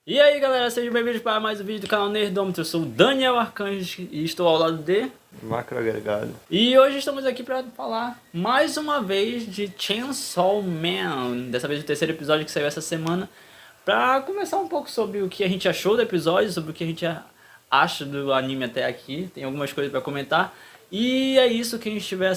E aí galera, sejam bem-vindos para mais um vídeo do canal Nerdômetro. Eu sou o Daniel Arcanjo e estou ao lado de... Macro agregado. E hoje estamos aqui para falar mais uma vez de Chainsaw Man. Dessa vez o terceiro episódio que saiu essa semana. Para conversar um pouco sobre o que a gente achou do episódio, sobre o que a gente acha do anime até aqui. Tem algumas coisas para comentar. E é isso, quem estiver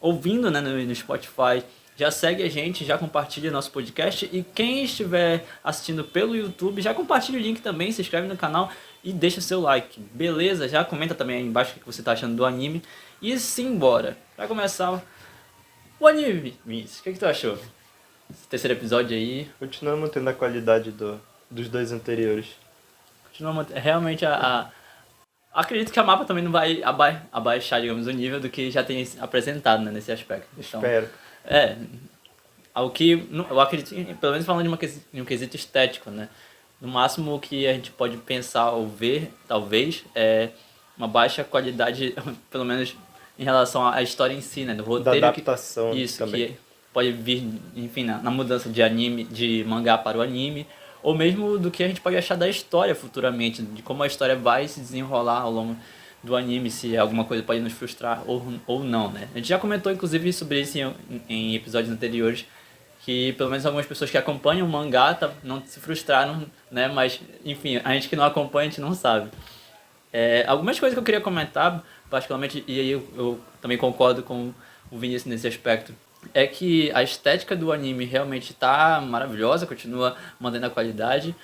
ouvindo, né, no Spotify, já segue a gente, já compartilha nosso podcast. E quem estiver assistindo pelo YouTube, já compartilha o link também, se inscreve no canal e deixa seu like. Beleza? Já comenta também aí embaixo o que você está achando do anime. E simbora. Para começar, o anime, Vinícius, o que tu achou? Esse terceiro episódio aí. Continua mantendo a qualidade dos dois anteriores. Continua realmente acredito que a mapa também não vai abaixar, digamos, o nível do que já tem apresentado, né, nesse aspecto. Então, Espero. ao que eu acredito, pelo menos falando de um quesito estético, né? No máximo o que a gente pode pensar ou ver, talvez, é uma baixa qualidade, pelo menos em relação à história em si, né? Do roteiro. Da adaptação isso, também. que pode vir, enfim, na mudança de anime, de mangá para o anime, ou mesmo do que a gente pode achar da história futuramente, de como a história vai se desenrolar ao longo do anime, se alguma coisa pode nos frustrar ou não, né? A gente já comentou, inclusive, sobre isso em episódios anteriores, que pelo menos algumas pessoas que acompanham o mangá não se frustraram, né? Mas, enfim, a gente que não acompanha, a gente não sabe. Algumas coisas que eu queria comentar, particularmente, e aí eu também concordo com o Vinícius nesse aspecto, é que a estética do anime realmente está maravilhosa, continua mantendo a qualidade,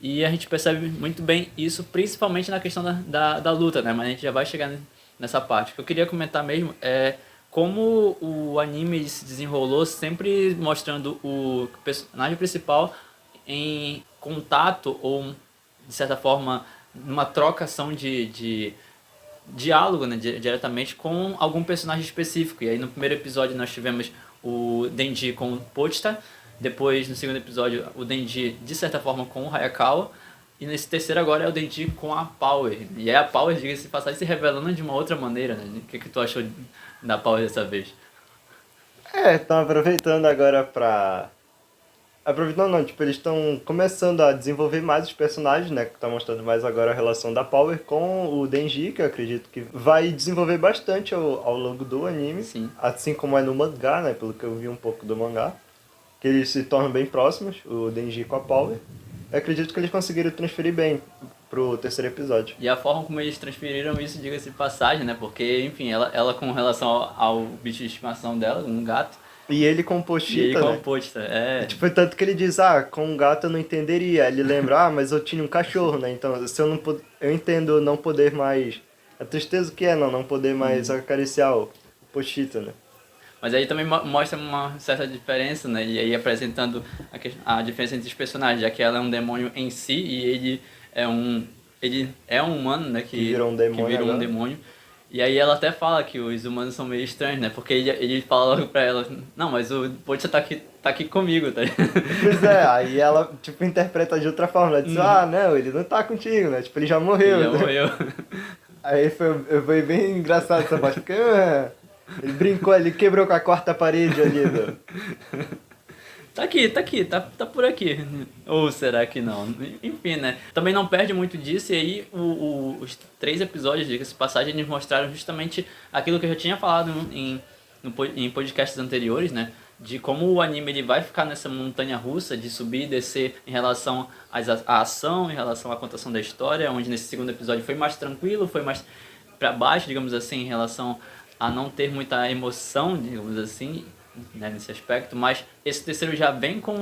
e a gente percebe muito bem isso, principalmente na questão da luta, né? Mas a gente já vai chegar nessa parte. O que eu queria comentar mesmo é como o anime se desenrolou, sempre mostrando o personagem principal em contato ou, de certa forma, numa trocação de diálogo, né, diretamente com algum personagem específico. E aí no primeiro episódio nós tivemos o Denji com o Pochita, depois no segundo episódio o Denji de certa forma com o Hayakawa, e nesse terceiro agora é o Denji com a Power. E aí a Power, diga-se de passagem, se revelando de uma outra maneira, né? O que tu achou da Power dessa vez? Estão aproveitando agora pra... Aproveitando não, tipo, eles estão começando a desenvolver mais os personagens, né? Que tá mostrando mais agora a relação da Power com o Denji, que eu acredito que vai desenvolver bastante ao longo do anime. Sim. Assim como é no mangá, né? Pelo que eu vi um pouco do mangá. Que eles se tornam bem próximos, o Denji com a Power. Eu acredito que eles conseguiram transferir bem pro terceiro episódio. E a forma como eles transferiram isso, diga-se de passagem, né? Porque, enfim, ela com relação ao bicho de estimação dela, um gato, E ele com o e ele Pochita, com né? o Pochita, Tipo, tanto que ele diz, com um gato eu não entenderia. Ele lembra, mas eu tinha um cachorro, né? Então, se eu não eu entendo não poder mais... A tristeza que é, não poder mais acariciar o Pochita, né? Mas aí também mostra uma certa diferença, né? E aí apresentando a diferença entre os personagens, já que ela é um demônio em si e ele é um humano, né? Que virou um demônio Que virou um agora. demônio. E aí ela até fala que os humanos são meio estranhos, né? Porque ele fala logo pra ela, não, mas o Pocha tá aqui comigo, tá? Pois é, aí ela, tipo, interpreta de outra forma, né? Diz, não, ele não tá contigo, né? Tipo, ele já morreu, Ele já né? morreu. Aí foi bem engraçado essa parte, porque ele brincou, ele quebrou com a quarta parede ali, né? Tá por aqui. Ou será que não? Enfim, né? Também não perde muito disso, e aí os 3 episódios, diga-se de passagem, eles mostraram justamente aquilo que eu já tinha falado em podcasts anteriores, né? De como o anime ele vai ficar nessa montanha russa de subir e descer em relação à ação, em relação à contação da história, onde nesse segundo episódio foi mais tranquilo, foi mais pra baixo, digamos assim, em relação a não ter muita emoção, digamos assim, né, nesse aspecto, mas esse terceiro já vem com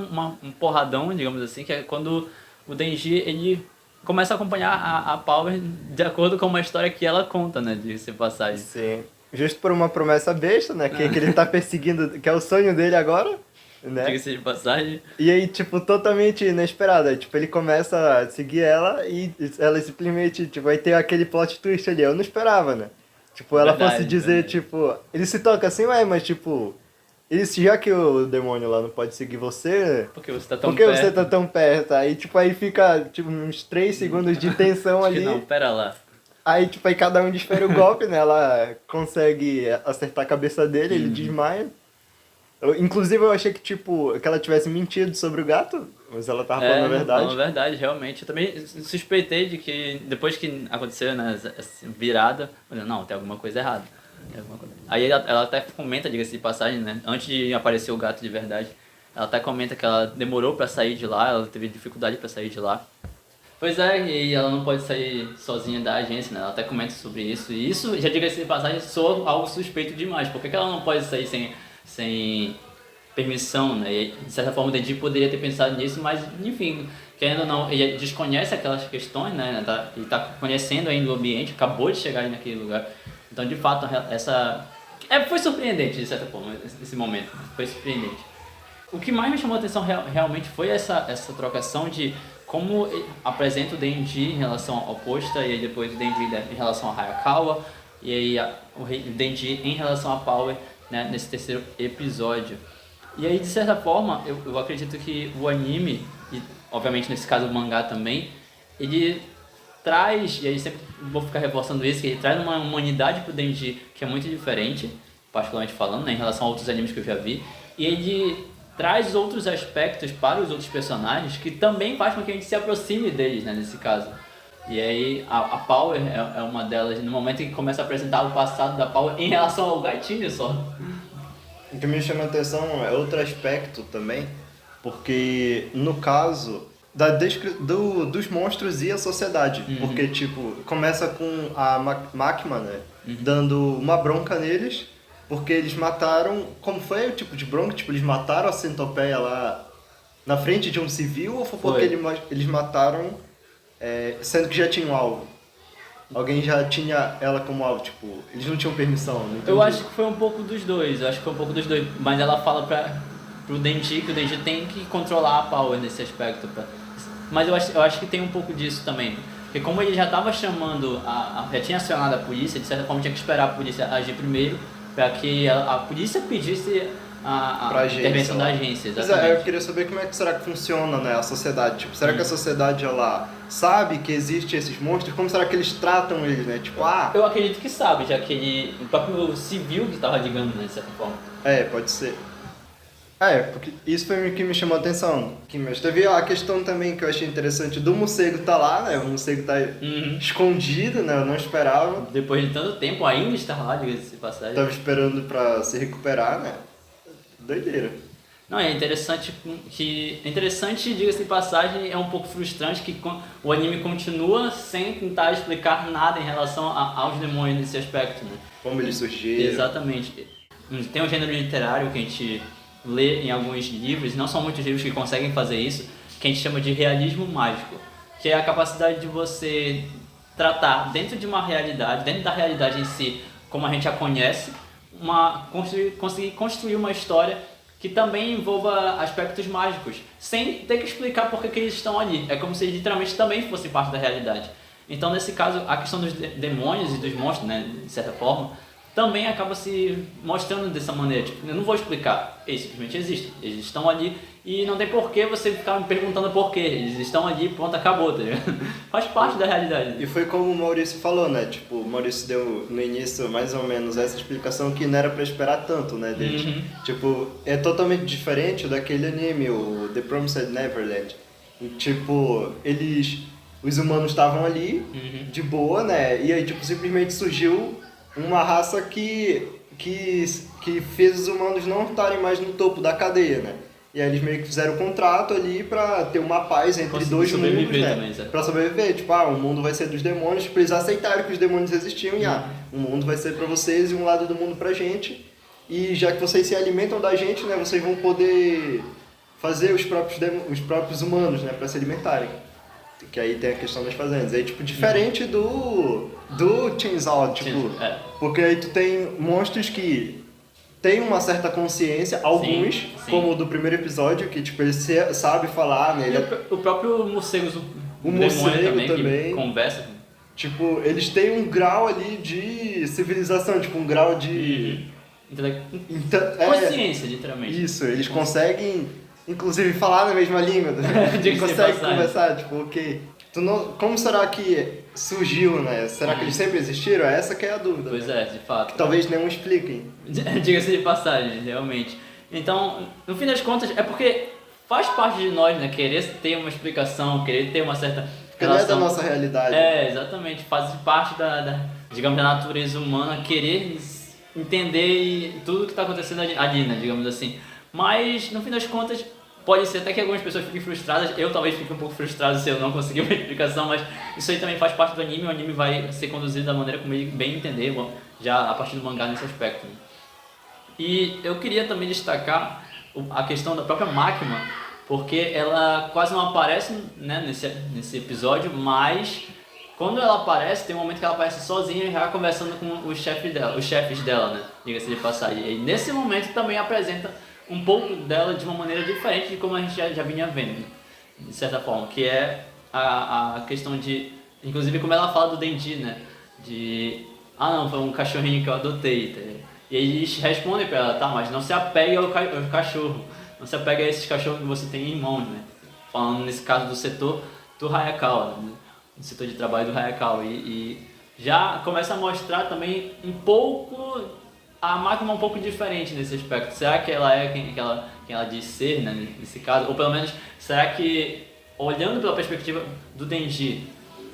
um porradão, digamos assim, que é quando o Denji ele começa a acompanhar a Power de acordo com uma história que ela conta, né, de ser passagem. Sim. Justo por uma promessa besta, né? Que ele tá perseguindo, que é o sonho dele agora, né? Diga-se de passagem. E aí, tipo, totalmente inesperado. Tipo, ele começa a seguir ela e ela simplesmente, tipo, vai ter aquele plot twist ali. Eu não esperava, né? Tipo, ela Verdade, fosse dizer, verdade. tipo... Ele se toca assim, mas tipo... Já que o demônio lá não pode seguir você... Porque você tá tão Por que perto. você tá tão perto? Aí, tipo, aí fica, tipo, uns 3 segundos de tensão Acho que ali. não, pera lá. Aí, tipo, aí cada um desfere o golpe, né? Ela consegue acertar a cabeça dele, ele desmaia. Inclusive, eu achei que, tipo, que ela tivesse mentido sobre o gato, mas ela tava falando a verdade. Falando a verdade, realmente. Eu também suspeitei de que depois que aconteceu, né, essa virada, eu falei, não, tem alguma coisa errada. Tem alguma coisa. Aí ela até comenta, diga-se de passagem, né, antes de aparecer o gato de verdade, ela até comenta que ela demorou pra sair de lá, ela teve dificuldade pra sair de lá. Pois é, e ela não pode sair sozinha da agência, né? Ela até comenta sobre isso. E isso, já diga-se de passagem, soa algo suspeito demais. Por que que ela não pode sair sem permissão, né? E, de certa forma, o Denji poderia ter pensado nisso, mas, enfim, querendo ou não, ele desconhece aquelas questões, né? Ele tá conhecendo ainda o ambiente, acabou de chegar aí naquele lugar. Então, de fato, essa... foi surpreendente, de certa forma, esse momento. Foi surpreendente. O que mais me chamou a atenção realmente foi essa trocação de como apresenta o Denji em relação ao Posta, e aí depois o Denji em relação a Hayakawa, e aí o Denji em relação a Power, né, nesse terceiro episódio. E aí, de certa forma, eu acredito que o anime, e obviamente nesse caso o mangá também, ele traz, e aí sempre vou ficar reforçando isso, que ele traz uma humanidade pro Denji que é muito diferente, particularmente falando, né, em relação a outros animes que eu já vi, e ele traz outros aspectos para os outros personagens que também faz com que a gente se aproxime deles, né, nesse caso. E aí a Power é uma delas, no momento em que começa a apresentar o passado da Power em relação ao gatinho só. O que me chama a atenção é outro aspecto também, porque no caso dos monstros e a sociedade, porque tipo, começa com a Makima, né, dando uma bronca neles, porque eles mataram, como foi o tipo de bronca? Tipo, eles mataram a centopeia lá na frente de um civil, ou foi porque eles mataram sendo que já tinham alvo? Alguém já tinha ela como alvo, tipo, eles não tinham permissão, não entendi. Eu acho que foi um pouco dos dois, mas ela fala pro Denji que o Denji tem que controlar a Power nesse aspecto. Mas eu acho que tem um pouco disso também. Porque como ele já estava chamando, já tinha acionado a polícia, de certa forma tinha que esperar a polícia agir primeiro, para que a polícia pedisse a intervenção da agência. Exatamente. Mas eu queria saber como é que será que funciona, né, a sociedade. Tipo, será que a sociedade ela sabe que existem esses monstros? Como será que eles tratam eles, né? Tipo, Eu acredito que sabe, já que o próprio civil que estava ligando, né, de certa forma. Pode ser. Porque isso foi o que me chamou a atenção. Mas teve a questão também que eu achei interessante do morcego tá lá, né? O morcego tá escondido, né? Eu não esperava. Depois de tanto tempo ainda está lá, diga-se de passagem. Tava esperando pra se recuperar, né? Doideira. Não, é interessante, diga-se de passagem, é um pouco frustrante que o anime continua sem tentar explicar nada em relação aos demônios nesse aspecto, né? Como eles surgiram. Exatamente. Tem um gênero literário que a gente lê em alguns livros, não são muitos livros que conseguem fazer isso, que a gente chama de realismo mágico, que é a capacidade de você tratar dentro de uma realidade, dentro da realidade em si, como a gente a conhece, conseguir construir uma história que também envolva aspectos mágicos, sem ter que explicar por que eles estão ali. É como se eles literalmente também fossem parte da realidade. Então, nesse caso, a questão dos demônios e dos monstros, né, de certa forma, também acaba se mostrando dessa maneira. Tipo, eu não vou explicar, eles simplesmente existem. Eles estão ali e não tem porquê você ficar me perguntando por quê. Eles estão ali e pronto, acabou, tá ligado? Faz parte da realidade. E foi como o Maurício falou, né? Tipo, o Maurício deu no início mais ou menos essa explicação que não era pra esperar tanto, né, deles. Tipo, é totalmente diferente daquele anime, o The Promised Neverland. E, tipo, os humanos estavam ali, de boa, né? E aí, tipo, simplesmente surgiu uma raça que fez os humanos não estarem mais no topo da cadeia, né? E aí eles meio que fizeram um contrato ali pra ter uma paz entre dois mundos, né? Também, pra sobreviver. Tipo, o mundo vai ser dos demônios, pra eles aceitarem que os demônios existiam e o mundo vai ser pra vocês e um lado do mundo pra gente. E já que vocês se alimentam da gente, né? Vocês vão poder fazer os próprios humanos, né? Pra se alimentarem. Que aí tem a questão das fazendas. Aí, tipo, diferente do Chainsaw, tipo... Porque aí tu tem monstros que tem uma certa consciência, alguns, sim. como o do primeiro episódio, que tipo, ele sabe falar, né? O próprio morcego, o morcego também que conversa. Tipo, eles têm um grau ali de civilização, tipo, um grau de... Consciência, literalmente. Isso, eles conseguem, inclusive, falar na mesma língua. Eles conseguem conversar, tipo, ok. Como será que surgiu, né? Será que eles sempre existiram? Essa que é a dúvida. Pois né? de fato. Que talvez não expliquem. Diga-se de passagem, realmente. Então, no fim das contas, é porque faz parte de nós, né? Querer ter uma explicação, querer ter uma certa Porque não é da relação. nossa realidade. É, exatamente. Faz parte digamos, da natureza humana querer entender tudo que está acontecendo ali, né? Digamos assim. Mas, no fim das contas, pode ser até que algumas pessoas fiquem frustradas. Eu talvez fique um pouco frustrado se eu não conseguir uma explicação, mas isso aí também faz parte do anime. O anime vai ser conduzido da maneira como ele bem entender, bom, já a partir do mangá nesse aspecto. Né? E eu queria também destacar a questão da própria Máquina, porque ela quase não aparece, né, nesse episódio, mas quando ela aparece, tem um momento que ela aparece sozinha já conversando com os chefes dela, né, diga-se de passagem. E nesse momento também apresenta um pouco dela de uma maneira diferente de como a gente já vinha vendo, de certa forma, que é a questão de, inclusive como ela fala do Denji, né, de, não, foi um cachorrinho que eu adotei, tá ligado? E eles respondem pra ela, tá, mas não se apegue ao cachorro, não se apegue a esses cachorros que você tem em mãos, né? Falando nesse caso do setor do Hayakawa, né? Do setor de trabalho do Hayakawa. E já começa a mostrar também um pouco, a Máquina um pouco diferente nesse aspecto. Será que ela é quem ela diz ser, né, nesse caso? Ou pelo menos, será que, olhando pela perspectiva do Denji,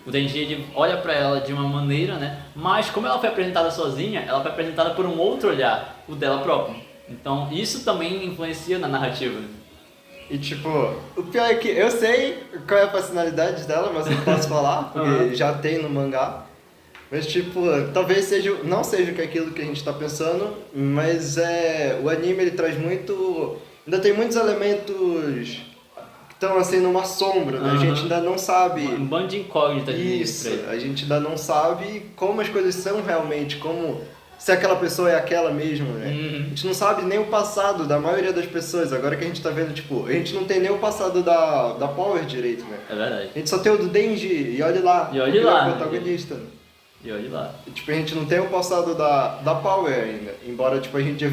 o Denji ele olha pra ela de uma maneira, né? Mas como ela foi apresentada sozinha, ela foi apresentada por um outro olhar, o dela própria. Então isso também influencia na narrativa. E tipo, o pior é que eu sei qual é a personalidade dela, mas não posso falar, porque já tem no mangá. Mas tipo, talvez não seja aquilo que a gente tá pensando, mas o anime ele traz muito, ainda tem muitos elementos que estão assim numa sombra, né? A gente ainda não sabe. Um bando de incógnitas. Isso, a gente ainda não sabe como as coisas são realmente, como se aquela pessoa é aquela mesmo, né? A gente não sabe nem o passado da maioria das pessoas. Agora que a gente tá vendo, tipo, a gente não tem nem o passado da Power direito, né? É verdade. A gente só tem o do Denji, e olha lá. E olha lá. É o protagonista. E olha lá. Tipo, a gente não tem o passado da Power ainda. Embora, tipo, a gente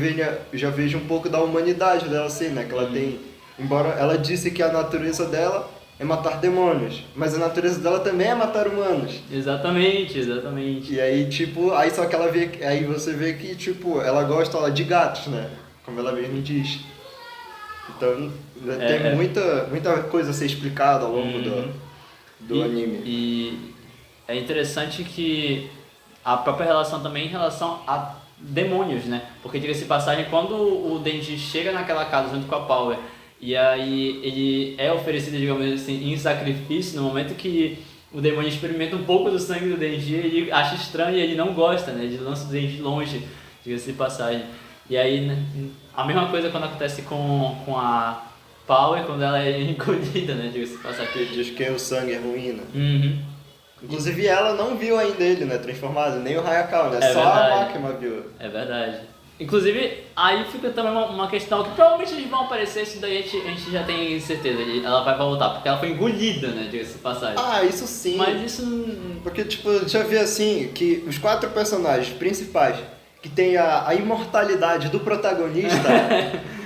já veja um pouco da humanidade dela, assim, né? Que ela tem... Embora ela disse que a natureza dela é matar demônios, mas a natureza dela também é matar humanos. Exatamente, exatamente. E aí, tipo, aí só que aí você vê que, tipo, ela gosta de gatos, né? Como ela mesmo diz. Então, tem muita coisa a ser explicada ao longo do anime. E é interessante que a própria relação também em relação a demônios, né? Porque, diga-se de passagem, quando o Denji chega naquela casa junto com a Power, e aí ele é oferecido, digamos assim, em sacrifício, no momento que o demônio experimenta um pouco do sangue do Denji, ele acha estranho e ele não gosta, né? Ele lança o Denji longe, diga-se de passagem. E aí, né, a mesma coisa quando acontece com a Power, quando ela é encolhida, né? Diga-se de passagem. Que diz que o sangue é ruim, né? Uhum. Inclusive ela não viu ainda ele, né? Transformado, nem o Hayakawa, né? É só verdade. a Máquina viu. É verdade. Inclusive, aí fica também uma questão que provavelmente eles vão aparecer, isso daí a gente já tem certeza, ela vai voltar, porque ela foi engolida, né, diga-se de passagem. Ah, isso sim. Mas isso... Porque, tipo, já vi assim, que os 4 personagens principais que tem a imortalidade do protagonista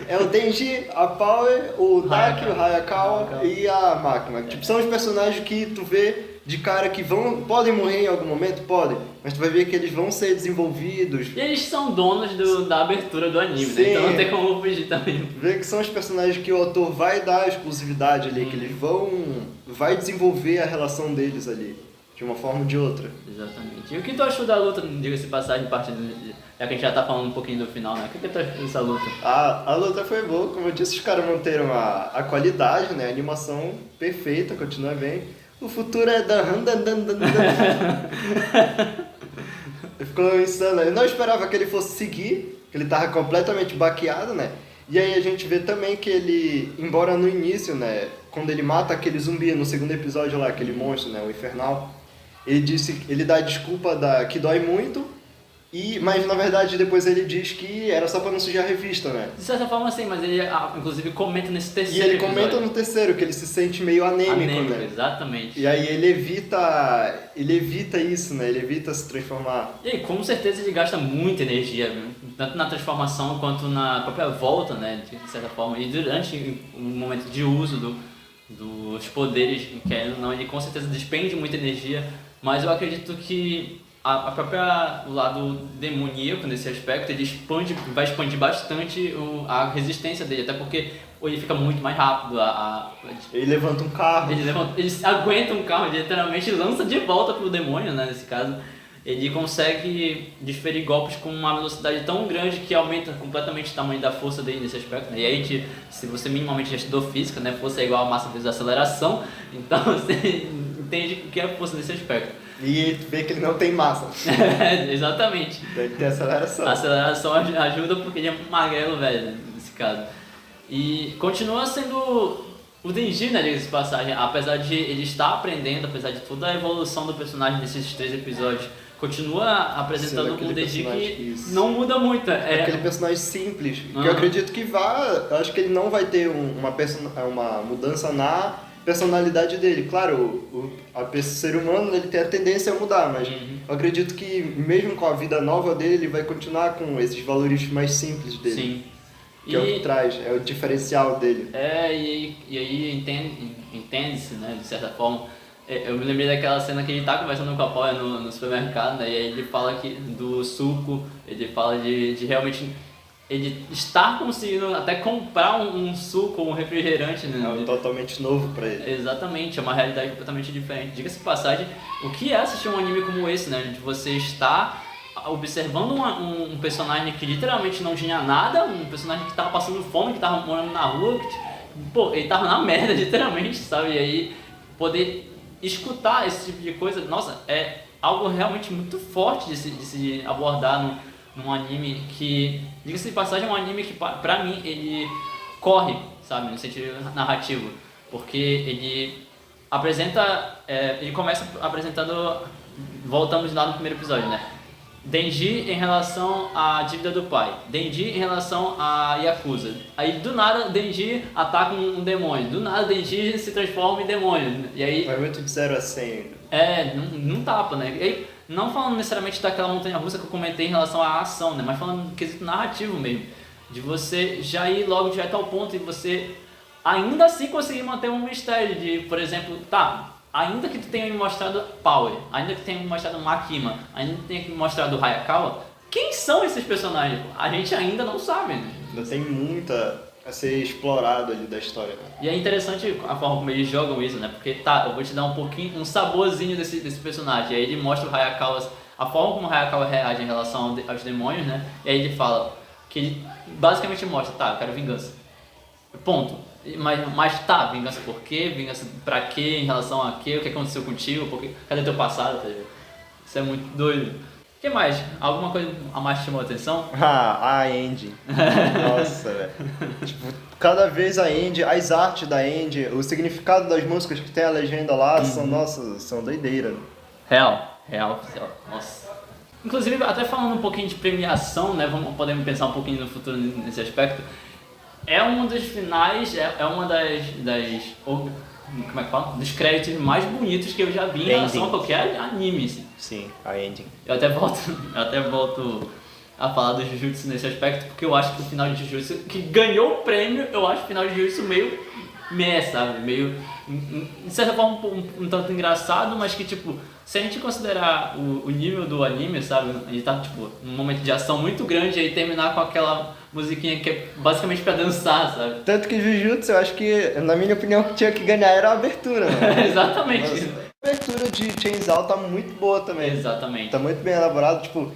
é o Denji, a Power, o Daki, o Hayakawa e a Máquina. Tipo, são os personagens que tu vê de cara que podem morrer em algum momento, podem, mas tu vai ver que eles vão ser desenvolvidos. E eles são donos da abertura do anime, né? Então não tem como fugir também. Ver que são os personagens que o autor vai dar exclusividade ali, que eles vai desenvolver a relação deles ali, de uma forma ou de outra. Exatamente. E o que tu achou da luta, diga-se de passagem, já que a gente já tá falando um pouquinho do final, né? O que tu achou dessa luta? A luta foi boa, como eu disse, os caras manteram a qualidade, né? A animação perfeita, continua bem. O futuro é da... Ficou insano. Eu não esperava que ele fosse seguir, que ele tava completamente baqueado, né? E aí a gente vê também que ele, embora no início, né? Quando ele mata aquele zumbi no segundo episódio lá, aquele monstro, né? O Infernal, ele dá a desculpa que dói muito, mas na verdade depois ele diz que era só pra não sujar a revista, né? De certa forma sim, mas ele inclusive comenta nesse terceiro E ele episódio. comenta no terceiro, que ele se sente meio anêmico, né? Exatamente. E aí ele evita isso, né? Ele evita se transformar. E aí, com certeza ele gasta muita energia, viu? Tanto na transformação quanto na própria volta, né? De certa forma. E durante o momento de uso dos poderes, querendo ou não, ele com certeza despende muita energia. Mas eu acredito que a própria, o lado demoníaco nesse aspecto, ele vai expandir bastante a resistência dele, até porque ele fica muito mais rápido. Ele levanta um carro. Ele aguenta um carro, ele literalmente lança de volta pro demônio, né, nesse caso. Ele consegue desferir golpes com uma velocidade tão grande que aumenta completamente o tamanho da força dele nesse aspecto, né? E aí, se você minimamente já estudou física, né, força é igual a massa vezes a aceleração, então você entende o que é força nesse aspecto. E vê que ele não tem massa. Exatamente. Ele tem aceleração. A aceleração ajuda porque ele é magrelo, velho, né, nesse caso. E continua sendo o Denji, né, diga-se de passagem, apesar de ele estar aprendendo, apesar de toda a evolução do personagem nesses 3 episódios, continua apresentando um Denji que não muda muito. É aquele personagem simples, que eu acredito que eu acho que ele não vai ter uma mudança na personalidade dele. Claro, o ser humano ele tem a tendência a mudar, mas eu acredito que mesmo com a vida nova dele, ele vai continuar com esses valores mais simples dele. Sim. Que é o que traz, é o diferencial dele. E aí entende-se, né, de certa forma. Eu me lembrei daquela cena que ele tá conversando com a Poya no supermercado, né, e aí ele fala do suco, ele fala de realmente ele estar conseguindo até comprar um suco, um refrigerante, né? É algo totalmente novo pra ele. Exatamente, é uma realidade completamente diferente. Diga-se de passagem, o que é assistir um anime como esse, né? De você estar observando um personagem que literalmente não tinha nada, um personagem que tava passando fome, que tava morando na rua, ele tava na merda, literalmente, sabe? E aí, poder escutar esse tipo de coisa, nossa, é algo realmente muito forte de se abordar num anime que, diga-se de passagem, é um anime que, pra mim, ele corre, sabe, no sentido narrativo, porque ele apresenta, ele começa apresentando, voltamos lá no primeiro episódio, né? Denji em relação à dívida do pai, Denji em relação a Yakuza. Aí do nada Denji ataca um demônio, do nada Denji se transforma em demônio. E aí vai muito de 0 a 100. Não tapa, né? E aí, não falando necessariamente daquela montanha russa que eu comentei em relação à ação, né? Mas falando do quesito narrativo mesmo. De você já ir logo direto ao ponto e você ainda assim conseguir manter um mistério de, por exemplo, ainda que tu tenha me mostrado Power, ainda que tenha me mostrado Makima, ainda que tenha me mostrado Hayakawa, quem são esses personagens? A gente ainda não sabe, né? Ainda tem muita a ser explorado ali da história. E é interessante a forma como eles jogam isso, né? Porque eu vou te dar um saborzinho desse personagem. E aí ele mostra o Hayakawa, a forma como o Hayakawa reage em relação aos demônios, né? E aí ele fala que ele basicamente mostra, eu quero vingança. Ponto. Mas vingança por quê? Vingança pra quê? Em relação a quê? O que aconteceu contigo? Cadê teu passado? Tá ligado? Isso é muito doido. O que mais? Alguma coisa a mais te chamou a atenção? A Andy. Nossa, velho. Tipo, cada vez a Andy, as artes da Andy, o significado das músicas que tem a legenda lá, são doideira. Real. Nossa. Inclusive, até falando um pouquinho de premiação, né? Podemos pensar um pouquinho no futuro nesse aspecto. É um dos finais, é uma como é que fala? Dos créditos mais bonitos que eu já vi em relação a qualquer anime. Assim. Sim, a ending. Eu até volto a falar do Jujutsu nesse aspecto, porque eu acho que o final de Jujutsu, que ganhou o prêmio, eu acho o final de Jujutsu meio sabe? Meio, de certa forma, um tanto engraçado, mas que, tipo, se a gente considerar o nível do anime, sabe? Ele tá, tipo, num momento de ação muito grande, aí terminar com aquela musiquinha que é basicamente pra dançar, sabe? Tanto que Jujutsu, eu acho que, na minha opinião, o que tinha que ganhar era a abertura, né? Exatamente. Nossa, a abertura de Chainsaw tá muito boa também. Exatamente. Tá muito bem elaborado, tipo,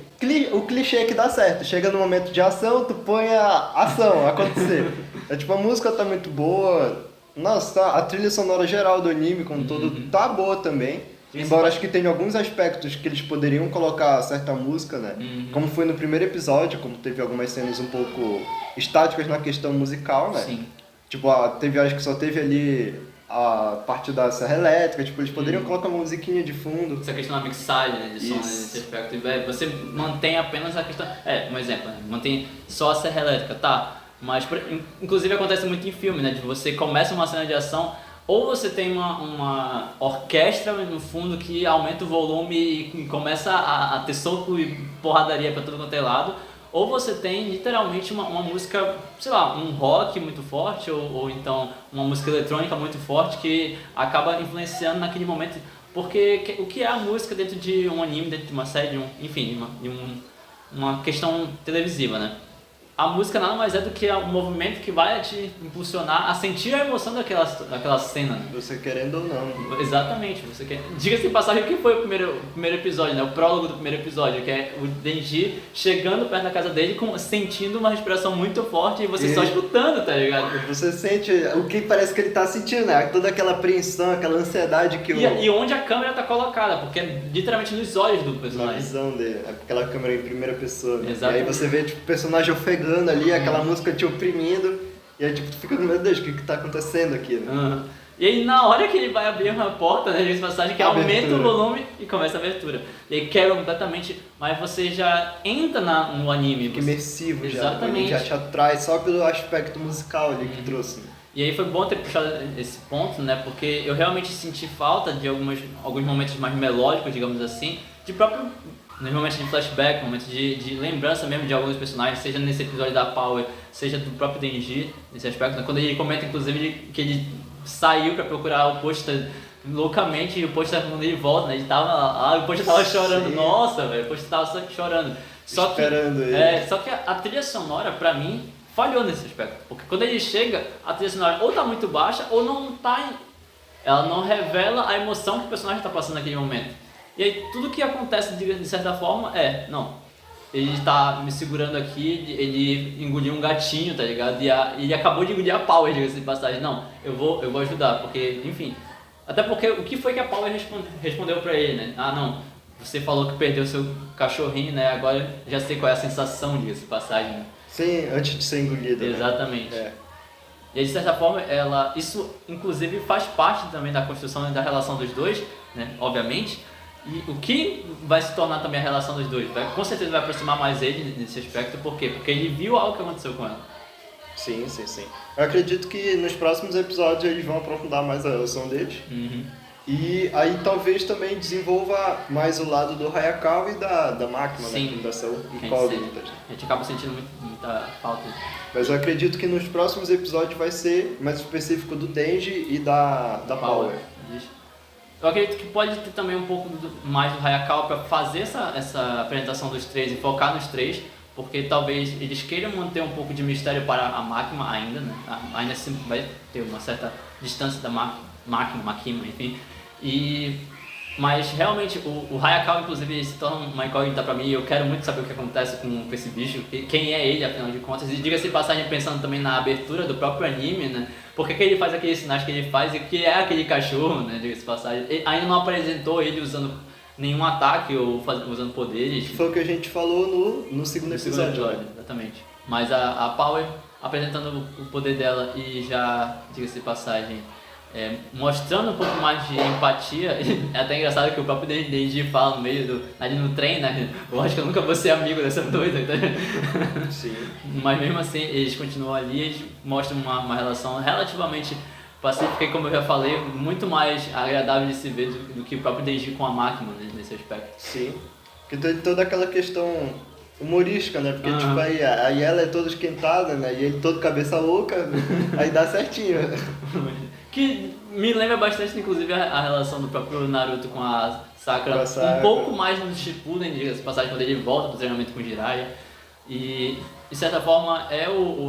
o clichê que dá certo. Chega no momento de ação, tu põe a ação acontecer. Tipo, a música tá muito boa. Nossa, a trilha sonora geral do anime, como todo, tá boa também. Embora acho que tenha alguns aspectos que eles poderiam colocar certa música, né? Como foi no primeiro episódio, como teve algumas cenas um pouco estáticas na questão musical, né? Sim. Tipo, acho que só teve ali a parte da serra elétrica, tipo, eles poderiam colocar uma musiquinha de fundo. Essa questão da mixagem, né, de som nesse aspecto. E, você mantém apenas a questão... um exemplo, né? Mantém só a serra elétrica, mas, inclusive, acontece muito em filme, né? De você começa uma cena de ação, ou você tem uma orquestra no fundo que aumenta o volume e começa a ter soco e porradaria pra todo quanto é lado, ou você tem literalmente uma música, sei lá, um rock muito forte, ou então uma música eletrônica muito forte que acaba influenciando naquele momento. Porque o que é a música dentro de um anime, dentro de uma série, enfim, uma questão televisiva, né? A música nada mais é do que um movimento que vai te impulsionar a sentir a emoção daquela cena. Né? Você querendo ou não. Exatamente. Você quer... Diga-se de passagem, o que foi o primeiro episódio, né? O prólogo do primeiro episódio, que é o Denji chegando perto da casa dele, sentindo uma respiração muito forte e você só escutando, tá ligado? Você sente o que parece que ele tá sentindo, né? Toda aquela apreensão, aquela ansiedade que E onde a câmera tá colocada, porque é literalmente nos olhos do personagem. Na visão dele, aquela câmera em primeira pessoa, né? Exatamente. E aí você vê, tipo, o personagem ofegando ali, aquela música te oprimindo, e aí, tipo, tu fica, meu Deus, o que tá acontecendo aqui, né? E aí, na hora que ele vai abrir uma porta, né, de passagem, que aumenta o volume e começa a abertura. E aí quebra completamente, mas você já entra no anime. Fica imersivo já. Exatamente. Já te atrai só pelo aspecto musical ali que trouxe. Né? E aí foi bom ter puxado esse ponto, né, porque eu realmente senti falta de alguns momentos mais melódicos, digamos assim, nos momentos de flashback, momentos de lembrança mesmo de alguns personagens, seja nesse episódio da Power, seja do próprio Denji, nesse aspecto, né? Quando ele comenta, inclusive, que ele saiu pra procurar o pôster loucamente, e o pôster, quando ele volta, né, ele tava lá, o pôster tava chorando, nossa, velho, o pôster tava só chorando. Esperando ele. Só que a trilha sonora, pra mim, falhou nesse aspecto, porque quando ele chega, a trilha sonora ou tá muito baixa, ou não tá, ela não revela a emoção que o personagem tá passando naquele momento. E aí tudo que acontece de certa forma ele tá me segurando aqui, ele engoliu um gatinho, tá ligado? E ele acabou de engolir a Power, diga-se de passagem. Não, eu vou ajudar, porque, enfim. Até porque o que foi que a Power respondeu pra ele, né? Ah, não, você falou que perdeu seu cachorrinho, né? Agora já sei qual é a sensação, diga-se de passagem, né? Sim, antes de ser engolida. Exatamente. Né? E aí, de certa forma, isso inclusive faz parte também da construção da relação dos dois, né? Obviamente. E o que vai se tornar também a relação dos dois? Com certeza vai aproximar mais ele nesse aspecto, por quê? Porque ele viu algo que aconteceu com ela. Sim. Eu acredito que nos próximos episódios eles vão aprofundar mais a relação deles. Uhum. E aí talvez também desenvolva mais o lado do Hayakawa e da máquina, Sim. né? Da saúde incógnitas. A gente acaba sentindo muita falta. Mas eu acredito que nos próximos episódios vai ser mais específico do Denji e da Power. Eu acredito que pode ter também um pouco mais do Hayakawa para fazer essa apresentação dos três e focar nos três, porque talvez eles queiram manter um pouco de mistério para a máquina ainda, né? Ainda assim vai ter uma certa distância da máquina, enfim. Mas realmente o Hayakawa, inclusive, se torna uma incógnita pra mim e eu quero muito saber o que acontece com esse bicho, quem é ele, afinal de contas. E diga-se de passagem, pensando também na abertura do próprio anime, né? Por que ele faz aqueles sinais que ele faz e o que é aquele cachorro, né? Diga-se de passagem. Ele ainda não apresentou ele usando nenhum ataque ou usando poderes. Foi o que a gente falou no segundo episódio. Exatamente. Mas a Power apresentando o poder dela e já, diga-se de passagem, mostrando um pouco mais de empatia. É até engraçado que o próprio Denji fala no meio ali no trem, né? Eu acho que eu nunca vou ser amigo dessa doida. Tá? Sim. Mas mesmo assim, eles continuam ali, eles mostram uma relação relativamente pacífica e, como eu já falei, muito mais agradável de se ver do que o próprio Denji com a máquina, né, nesse aspecto. Sim. Porque tem toda aquela questão humorística, né? Porque tipo, aí ela é toda esquentada, né? E ele todo cabeça louca, aí dá certinho. Que me lembra bastante, inclusive, a relação do próprio Naruto com a Sakura. Um pouco mais no Shippuden, diga-se de passagem, quando ele volta pro treinamento com o Jiraiya. E, de certa forma, é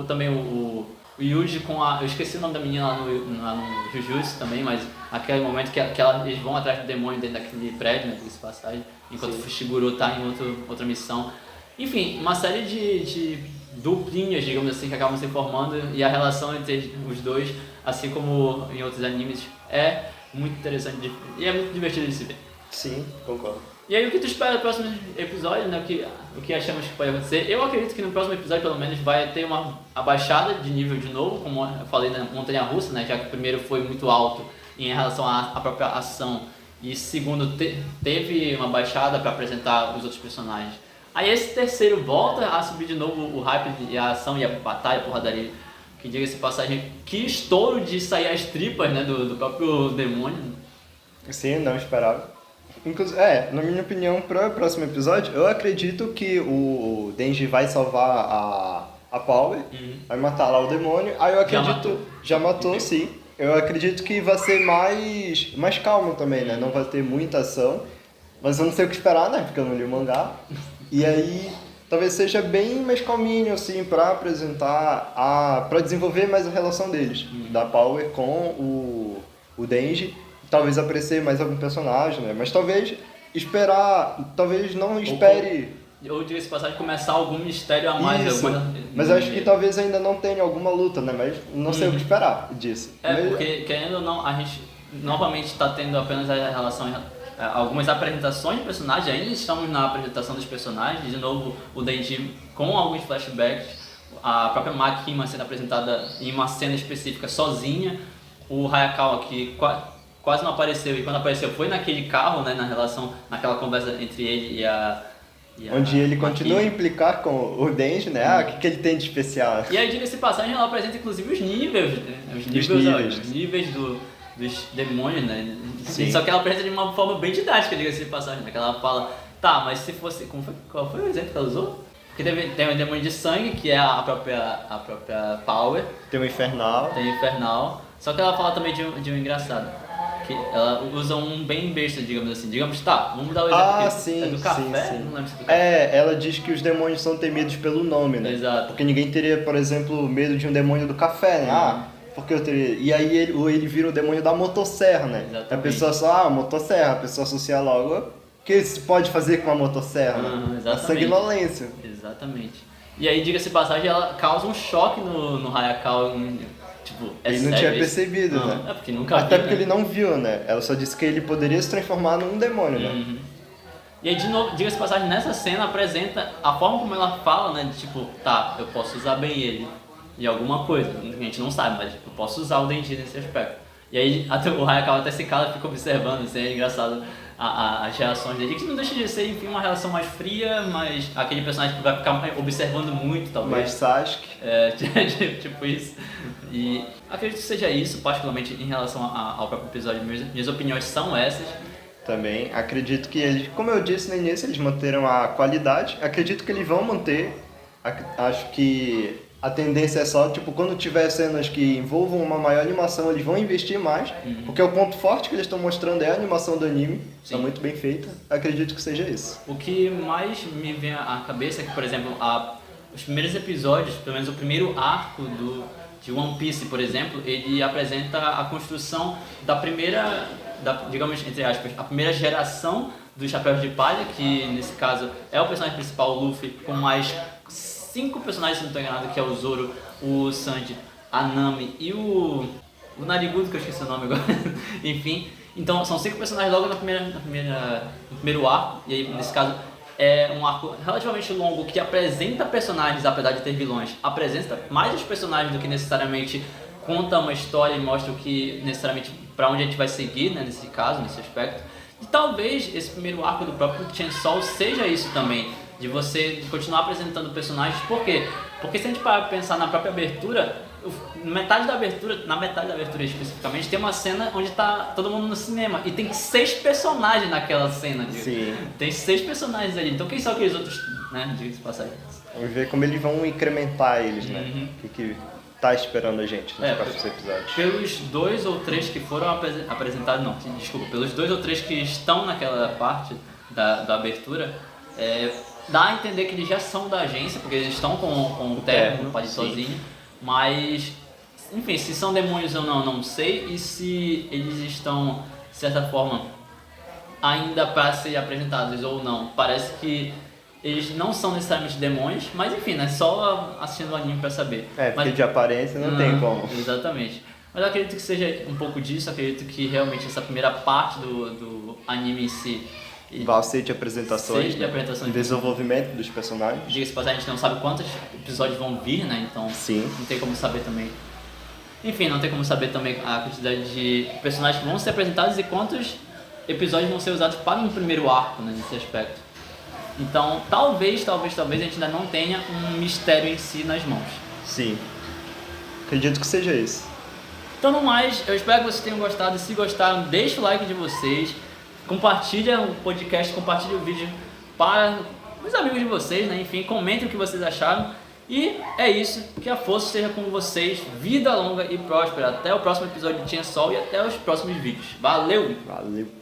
também o Yuji com a... Eu esqueci o nome da menina lá no Jujutsu também, mas aquele momento que eles vão atrás do demônio dentro daquele prédio, né, diga-se de passagem, enquanto o Fushiguro tá em outra missão. Enfim, uma série de duplinhas, digamos assim, que acabam se formando, e a relação entre os dois, assim como em outros animes, é muito interessante e é muito divertido de se ver. Sim, concordo. E aí, o que tu espera do próximo episódio, né? O que achamos que pode acontecer? Eu acredito que no próximo episódio, pelo menos, vai ter uma abaixada de nível de novo, como eu falei na montanha-russa, né? Já que o primeiro foi muito alto em relação à própria ação, e segundo, teve uma baixada para apresentar os outros personagens. Aí esse terceiro volta a subir de novo o hype e a ação e a batalha, a porradaria. Que diga-se de passagem, que estouro de sair as tripas, né, do próprio demônio. Sim, não esperava. Na minha opinião, para o próximo episódio, eu acredito que o Denji vai salvar a Power, vai matar lá o demônio. Aí eu acredito. Já matou, sim. Eu acredito que vai ser mais calmo também, né? Não vai ter muita ação. Mas eu não sei o que esperar, né? Porque eu não li o mangá. E aí, talvez seja bem mais calminho, assim, pra apresentar, pra desenvolver mais a relação deles. Da Power com o Denji. Talvez aparecer mais algum personagem, né? Mas talvez não espere... Ou diga-se passagem, começar algum mistério a mais. Isso. Mas eu acho que talvez ainda não tenha alguma luta, né? Mas não sei o que esperar disso. Porque, querendo ou não, a gente novamente está tendo apenas a relação, algumas apresentações de personagens, ainda estamos na apresentação dos personagens, de novo o Denji com alguns flashbacks, a própria Makima sendo apresentada em uma cena específica sozinha, o Hayakawa que quase não apareceu, e quando apareceu foi naquele carro, né, naquela conversa entre ele e a onde ele continua a implicar com o Denji, né? O que ele tem de especial? E aí, diga-se de passagem, ela apresenta inclusive os níveis, né? Os níveis dos demônios, né? Sim. Só que ela apresenta de uma forma bem didática, diga-se de passagem, né? Que ela fala, tá, mas se fosse... Qual foi o exemplo que ela usou? Porque tem o demônio de sangue, que é a própria Power. Tem o Infernal. Tem o Infernal. Só que ela fala também de um engraçado. Que ela usa um bem besta, digamos assim. Tá, vamos dar o exemplo sim, é do café? sim. Não lembro se é do café. Ela diz que os demônios são temidos pelo nome, né? Exato. Porque ninguém teria, por exemplo, medo de um demônio do café, né? Porque eu teria... E aí ele vira o demônio da motosserra, né? Exatamente. A pessoa só, motosserra, a pessoa associa logo o que se pode fazer com a motosserra, né? A sanguinolência. Exatamente. E aí, diga-se de passagem, ela causa um choque no Hayakawa. Tipo, ele não tinha percebido, não, né? É porque nunca Até viu, porque né? ele não viu, né? Ela só disse que ele poderia se transformar num demônio, né? E aí, de novo, diga-se de passagem, nessa cena apresenta a forma como ela fala, né? De tipo, tá, eu posso usar bem ele em alguma coisa. A gente não sabe, mas eu posso usar o Denji nesse aspecto. E aí, o Hayakawa até se cala e fica observando, assim, é engraçado as reações dele, que não deixa de ser, enfim, uma relação mais fria, mas aquele personagem que vai ficar observando muito, talvez. Mais Sasuke. Tipo isso. E acredito que seja isso, particularmente em relação ao próprio episódio. Minhas opiniões são essas. Também acredito que eles, como eu disse no início, eles manteram a qualidade. Acredito que eles vão manter. Acho que a tendência é só, tipo, quando tiver cenas que envolvam uma maior animação, eles vão investir mais. Porque o ponto forte que eles estão mostrando é a animação do anime. Está muito bem feita. Acredito que seja isso. O que mais me vem à cabeça é que, por exemplo, os primeiros episódios, pelo menos o primeiro arco de One Piece, por exemplo, ele apresenta a construção da primeira, digamos, entre aspas, a primeira geração dos Chapéus de Palha, que nesse caso é o personagem principal, o Luffy, com mais 5 personagens, se não estou enganado, que é o Zoro, o Sanji, a Nami e o Narigudo, que eu esqueci o nome agora. Enfim, então são 5 personagens logo no primeiro arco, e aí nesse caso é um arco relativamente longo que apresenta personagens, apesar de ter vilões, apresenta mais os personagens do que necessariamente conta uma história e mostra o que necessariamente para onde a gente vai seguir, né, nesse caso, nesse aspecto. E talvez esse primeiro arco do próprio Chainsaw seja isso também, de você continuar apresentando personagens. Por quê? Porque se a gente parar pra pensar na própria abertura, na metade da abertura especificamente, tem uma cena onde tá todo mundo no cinema e tem 6 personagens naquela cena. Sim. Tem 6 personagens ali. Então quem são aqueles outros, né? Diga-se de passagem. Vamos ver como eles vão incrementar eles, né? O que tá esperando a gente nos próximos episódios. Pelos 2 ou 3 que foram apresentados, não, desculpa, pelos 2 ou 3 que estão naquela parte da abertura, dá a entender que eles já são da agência, porque eles estão com o terno, sozinho, mas, enfim, se são demônios ou não sei, e se eles estão, de certa forma, ainda para ser apresentados ou não. Parece que eles não são necessariamente demônios, mas enfim, né, só assistindo o anime para saber. Porque mas, de aparência não tem como. Exatamente. Mas eu acredito que seja um pouco disso, acredito que realmente essa primeira parte do anime em si Vai ser de apresentações, desenvolvimento dos personagens. Diga-se passagem, a gente não sabe quantos episódios vão vir, né? Então não tem como saber também. Enfim, não tem como saber também a quantidade de personagens que vão ser apresentados e quantos episódios vão ser usados para um primeiro arco, né, nesse aspecto. Então, talvez a gente ainda não tenha um mistério em si nas mãos. Sim. Acredito que seja isso. Então, no mais, eu espero que vocês tenham gostado. Se gostaram, deixa o like de vocês. Compartilha o podcast, compartilha o vídeo para os amigos de vocês, né? Enfim, comentem o que vocês acharam. E é isso, que a força esteja com vocês, vida longa e próspera. Até o próximo episódio de Tinha Sol e até os próximos vídeos. Valeu! Valeu!